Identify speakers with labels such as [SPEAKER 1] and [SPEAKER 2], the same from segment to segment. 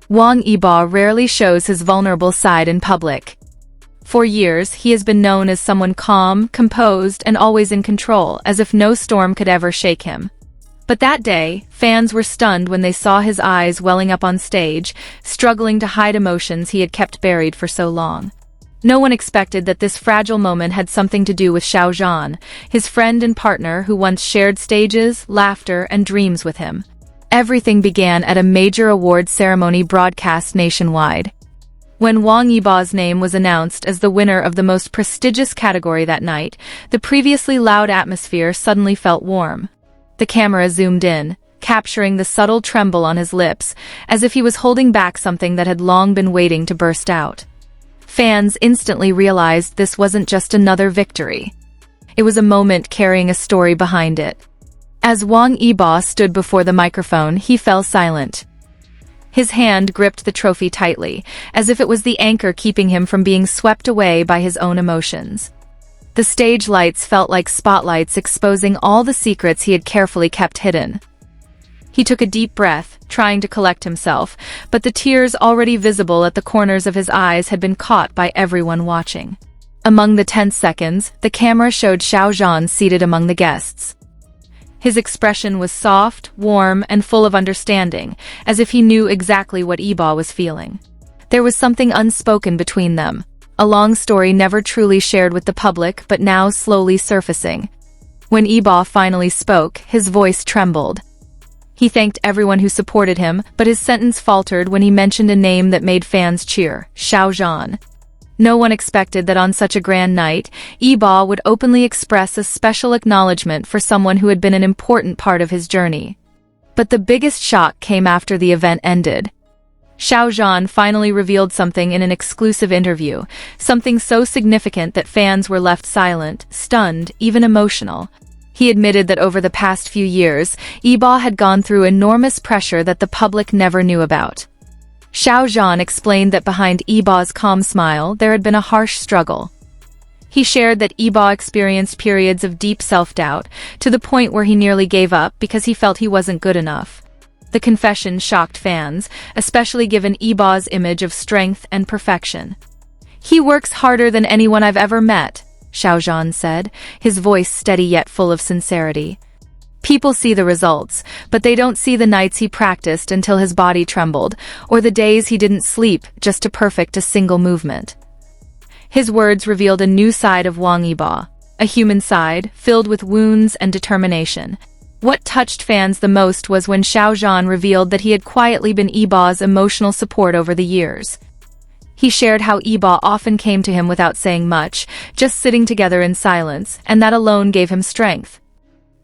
[SPEAKER 1] Wang Yibo rarely shows his vulnerable side in public. For years, he has been known as someone calm, composed, and always in control, as if no storm could ever shake him. But that day, fans were stunned when they saw his eyes welling up on stage, struggling to hide emotions he had kept buried for so long. No one expected that this fragile moment had something to do with Xiao Zhan, his friend and partner who once shared stages, laughter, and dreams with him. Everything began at a major award ceremony broadcast nationwide. When Wang Yibo's name was announced as the winner of the most prestigious category that night, the previously loud atmosphere suddenly felt warm. The camera zoomed in, capturing the subtle tremble on his lips, as if he was holding back something that had long been waiting to burst out. Fans instantly realized this wasn't just another victory. It was a moment carrying a story behind it. As Wang Yibo stood before the microphone, he fell silent. His hand gripped the trophy tightly, as if it was the anchor keeping him from being swept away by his own emotions. The stage lights felt like spotlights exposing all the secrets he had carefully kept hidden. He took a deep breath, trying to collect himself, but the tears already visible at the corners of his eyes had been caught by everyone watching. Among the tense seconds, the camera showed Xiao Zhan seated among the guests. His expression was soft, warm, and full of understanding, as if he knew exactly what Yibo was feeling. There was something unspoken between them, a long story never truly shared with the public but now slowly surfacing. When Yibo finally spoke, his voice trembled. He thanked everyone who supported him, but his sentence faltered when he mentioned a name that made fans cheer: Xiao Zhan. No one expected that on such a grand night, Yibo would openly express a special acknowledgement for someone who had been an important part of his journey. But the biggest shock came after the event ended. Xiao Zhan finally revealed something in an exclusive interview, something so significant that fans were left silent, stunned, even emotional. He admitted that over the past few years, Yibo had gone through enormous pressure that the public never knew about. Xiao Zhan explained that behind Yibo's calm smile, there had been a harsh struggle. He shared that Yibo experienced periods of deep self-doubt, to the point where he nearly gave up because he felt he wasn't good enough. The confession shocked fans, especially given Yibo's image of strength and perfection. "He works harder than anyone I've ever met," Xiao Zhan said, his voice steady yet full of sincerity. "People see the results, but they don't see the nights he practiced until his body trembled, or the days he didn't sleep just to perfect a single movement." His words revealed a new side of Wang Yibo, a human side filled with wounds and determination. What touched fans the most was when Xiao Zhan revealed that he had quietly been Yibo's emotional support over the years. He shared how Yibo often came to him without saying much, just sitting together in silence, and that alone gave him strength.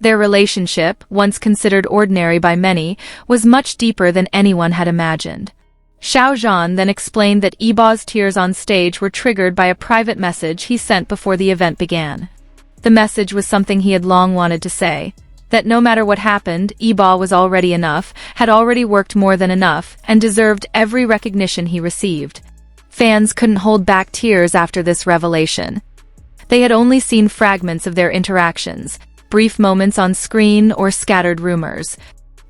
[SPEAKER 1] Their relationship, once considered ordinary by many, was much deeper than anyone had imagined. Xiao Zhan then explained that Yibo's tears on stage were triggered by a private message he sent before the event began. The message was something he had long wanted to say, that no matter what happened, Yibo was already enough, had already worked more than enough, and deserved every recognition he received. Fans couldn't hold back tears after this revelation. They had only seen fragments of their interactions, brief moments on screen or scattered rumors.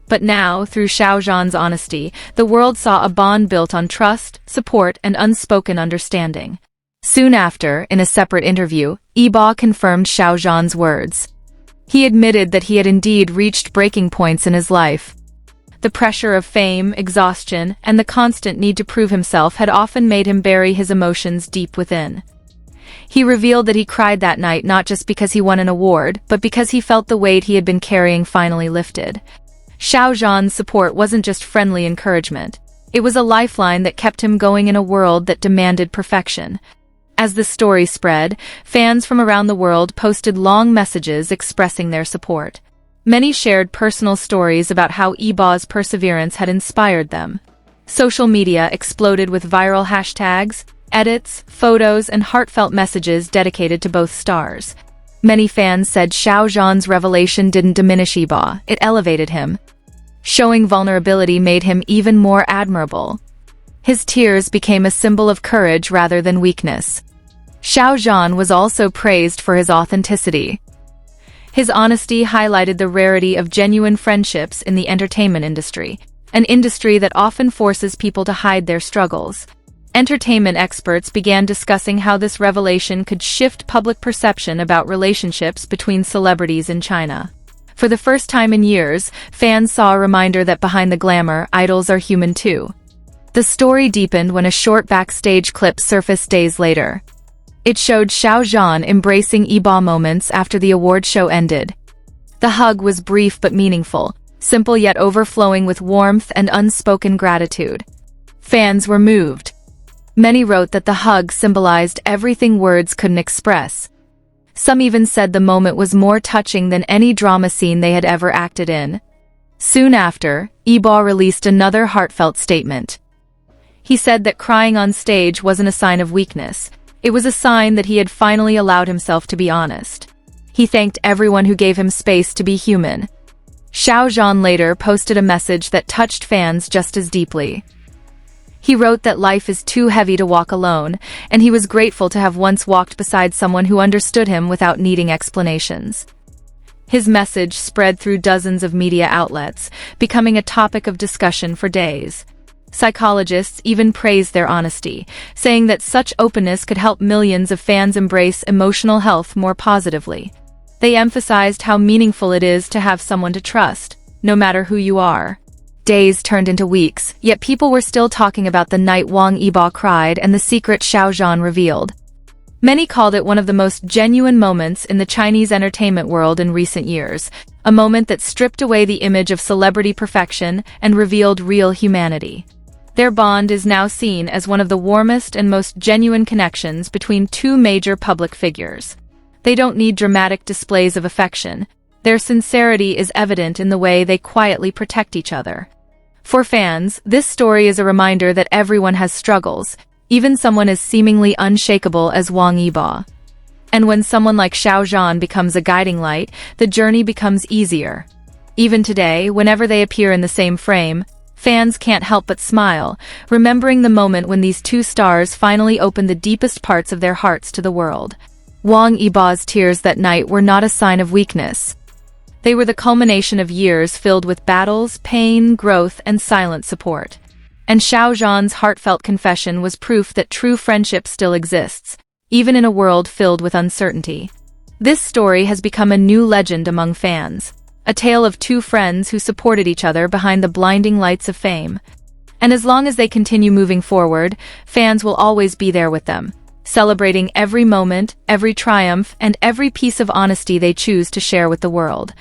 [SPEAKER 1] But now, through Xiao Zhan's honesty, the world saw a bond built on trust, support, and unspoken understanding. Soon after, in a separate interview, Yibo confirmed Xiao Zhan's words. He admitted that he had indeed reached breaking points in his life. The pressure of fame, exhaustion, and the constant need to prove himself had often made him bury his emotions deep within. He revealed that he cried that night not just because he won an award, but because he felt the weight he had been carrying finally lifted. Xiao Zhan's support wasn't just friendly encouragement. It was a lifeline that kept him going in a world that demanded perfection. As the story spread, fans from around the world posted long messages expressing their support. Many shared personal stories about how Yibo's perseverance had inspired them. Social media exploded with viral hashtags, edits, photos, and heartfelt messages dedicated to both stars. Many fans said Xiao Zhan's revelation didn't diminish Yibo, it elevated him. Showing vulnerability made him even more admirable. His tears became a symbol of courage rather than weakness. Xiao Zhan was also praised for his authenticity. His honesty highlighted the rarity of genuine friendships in the entertainment industry. an industry that often forces people to hide their struggles. Entertainment experts began discussing how this revelation could shift public perception about relationships between celebrities in China. For the first time in years, fans saw a reminder that behind the glamour, idols are human too. The story deepened when a short backstage clip surfaced days later. It showed Xiao Zhan embracing Yibo moments after the award show ended. The hug was brief but meaningful, simple yet overflowing with warmth and unspoken gratitude. Fans were moved. Many wrote that the hug symbolized everything words couldn't express. Some even said the moment was more touching than any drama scene they had ever acted in. Soon after, Yibo released another heartfelt statement. He said that crying on stage wasn't a sign of weakness. It was a sign that he had finally allowed himself to be honest. He thanked everyone who gave him space to be human. Xiao Zhan later posted a message that touched fans just as deeply. He wrote that life is too heavy to walk alone, and he was grateful to have once walked beside someone who understood him without needing explanations. His message spread through dozens of media outlets, becoming a topic of discussion for days. Psychologists even praised their honesty, saying that such openness could help millions of fans embrace emotional health more positively. They emphasized how meaningful it is to have someone to trust, no matter who you are. Days turned into weeks, yet people were still talking about the night Wang Yibo cried and the secret Xiao Zhan revealed. Many called it one of the most genuine moments in the Chinese entertainment world in recent years, a moment that stripped away the image of celebrity perfection and revealed real humanity. Their bond is now seen as one of the warmest and most genuine connections between two major public figures. They don't need dramatic displays of affection. Their sincerity is evident in the way they quietly protect each other. For fans, this story is a reminder that everyone has struggles, even someone as seemingly unshakable as Wang Yibo. And when someone like Xiao Zhan becomes a guiding light, the journey becomes easier. Even today, whenever they appear in the same frame, fans can't help but smile, remembering the moment when these two stars finally opened the deepest parts of their hearts to the world. Wang Yibo's tears that night were not a sign of weakness. They were the culmination of years filled with battles, pain, growth, and silent support. And Xiao Zhan's heartfelt confession was proof that true friendship still exists, even in a world filled with uncertainty. This story has become a new legend among fans, a tale of two friends who supported each other behind the blinding lights of fame. And as long as they continue moving forward, fans will always be there with them, celebrating every moment, every triumph, and every piece of honesty they choose to share with the world.